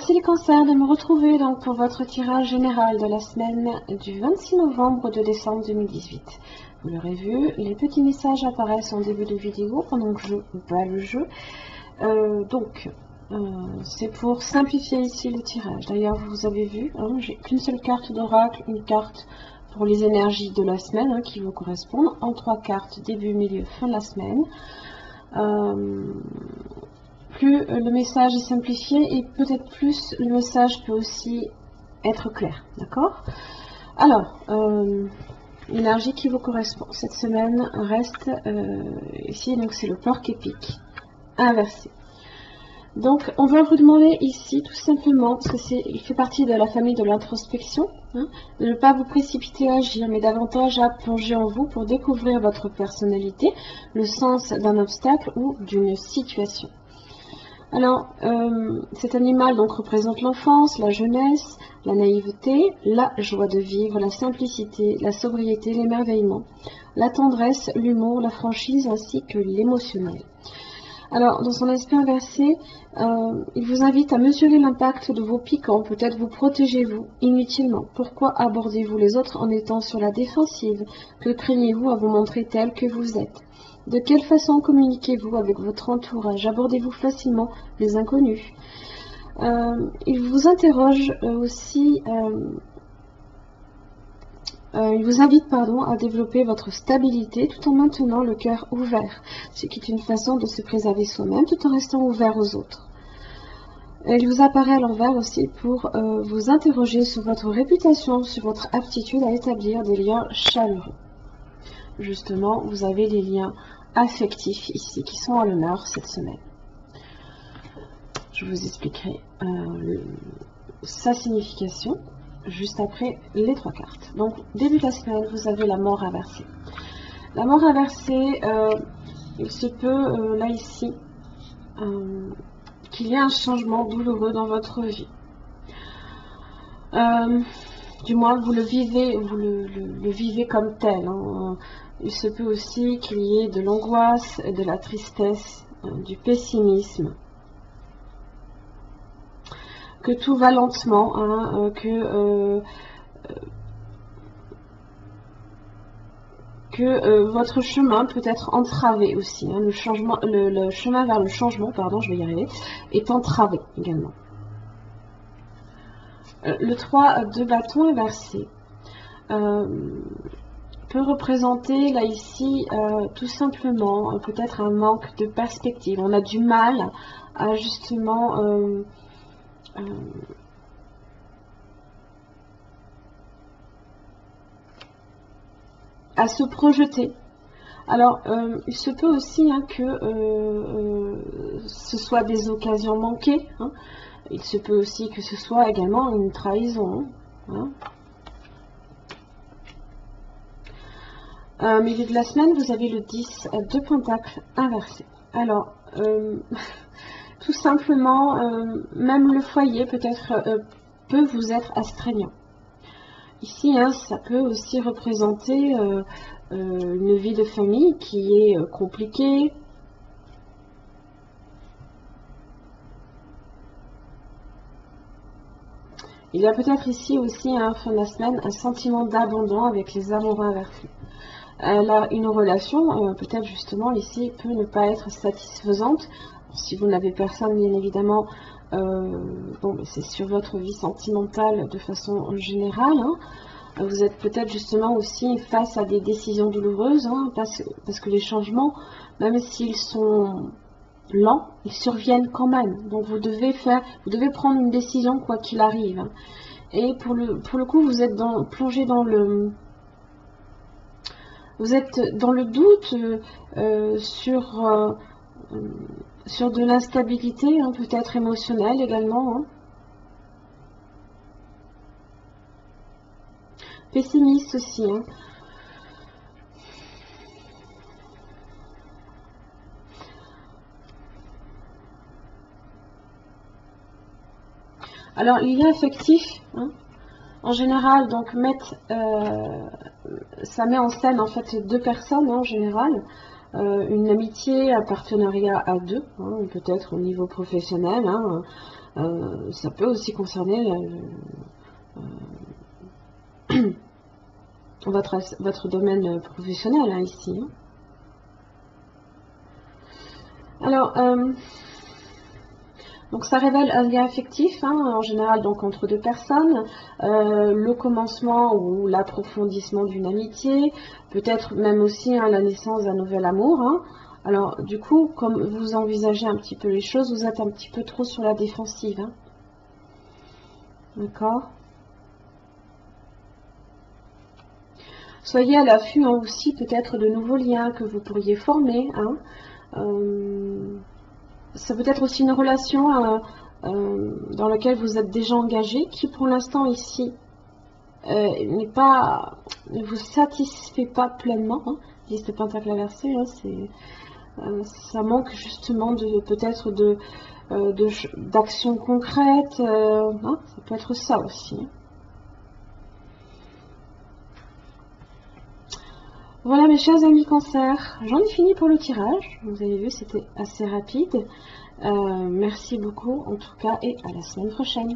Merci les cancers de me retrouver donc pour votre tirage général de la semaine du 26 novembre de décembre 2018. Vous l'aurez vu, les petits messages apparaissent en début de vidéo pendant que je bats le jeu. C'est pour simplifier ici le tirage. D'ailleurs, vous avez vu, hein, j'ai qu'une seule carte d'oracle, une carte pour les énergies de la semaine hein, qui vous correspondent, en 3 cartes début, milieu, fin de la semaine. Plus le message est simplifié et peut-être plus le message peut aussi être clair, d'accord? Alors, l'énergie qui vous correspond cette semaine reste ici, donc c'est le porc épique inversé. Donc, on va vous demander ici, tout simplement, parce qu'il fait partie de la famille de l'introspection, hein, de ne pas vous précipiter à agir, mais davantage à plonger en vous pour découvrir votre personnalité, le sens d'un obstacle ou d'une situation. Alors, cet animal donc représente l'enfance, la jeunesse, la naïveté, la joie de vivre, la simplicité, la sobriété, l'émerveillement, la tendresse, l'humour, la franchise ainsi que l'émotionnel. Alors, dans son aspect inversé, il vous invite à mesurer l'impact de vos piquants. Peut-être vous protégez-vous inutilement. Pourquoi abordez-vous les autres en étant sur la défensive? Que craignez-vous à vous montrer tel que vous êtes? De quelle façon communiquez-vous avec votre entourage? Abordez-vous facilement les inconnus? Il vous interroge aussi... il vous invite à développer votre stabilité tout en maintenant le cœur ouvert, ce qui est une façon de se préserver soi-même tout en restant ouvert aux autres. Il vous apparaît à l'envers aussi pour vous interroger sur votre réputation, sur votre aptitude à établir des liens chaleureux. Justement, vous avez des liens affectifs ici qui sont à l'honneur cette semaine. Je vous expliquerai sa signification juste après les 3 cartes. Donc, début de la semaine, vous avez la mort inversée. La mort inversée, il se peut, là ici, qu'il y ait un changement douloureux dans votre vie. Du moins, vous le vivez comme tel. Hein. Il se peut aussi qu'il y ait de l'angoisse, de la tristesse, du pessimisme. Que tout va lentement, hein, que votre chemin peut être entravé aussi. Hein, le chemin vers le changement, pardon, je vais y arriver, est entravé également. Le 3 de bâton inversé peut représenter là ici tout simplement peut-être un manque de perspective. On a du mal à justement à se projeter. Alors, il se peut aussi hein, que ce soit des occasions manquées. Hein. Il se peut aussi que ce soit également une trahison. Hein. Milieu de la semaine, vous avez le 10 de pentacle inversé. Alors, tout simplement, même le foyer peut-être peut vous être astreignant. Ici, hein, ça peut aussi représenter une vie de famille qui est compliquée. Il y a peut-être ici aussi, à la fin de la semaine, un sentiment d'abandon avec les amoureux inversés. Là, une relation, peut-être justement ici, peut ne pas être satisfaisante. Si vous n'avez personne, bien évidemment, bon, c'est sur votre vie sentimentale de façon générale. Hein. Vous êtes peut-être justement aussi face à des décisions douloureuses, hein, parce que les changements, même s'ils sont lents, ils surviennent quand même. Donc vous devez prendre une décision quoi qu'il arrive. Hein. Et pour le coup, vous êtes plongé dans le... Vous êtes dans le doute sur de l'instabilité, hein, peut-être émotionnelle également. Hein. Pessimiste aussi. Hein. Alors, les liens affectifs, hein, en général, donc ça met en scène en fait 2 personnes hein, en général. une amitié, un partenariat à deux, hein, peut-être au niveau professionnel. Hein, ça peut aussi concerner votre domaine professionnel, hein, ici. Hein. Alors, donc ça révèle un lien affectif, hein, en général donc entre deux personnes, le commencement ou l'approfondissement d'une amitié, peut-être même aussi hein, la naissance d'un nouvel amour. Hein. Alors du coup, comme vous envisagez un petit peu les choses, vous êtes un petit peu trop sur la défensive. Hein. D'accord ? Soyez à l'affût hein, aussi peut-être de nouveaux liens que vous pourriez former. Hein. Ça peut être aussi une relation dans laquelle vous êtes déjà engagé, qui pour l'instant ici ne vous satisfait pas pleinement. Hein. 10 de pentacle inversé, hein, ça manque justement de peut-être d'actions concrètes. Hein, ça peut être ça aussi. Hein. Voilà mes chers amis Cancer, j'en ai fini pour le tirage. Vous avez vu, c'était assez rapide. Merci beaucoup en tout cas et à la semaine prochaine.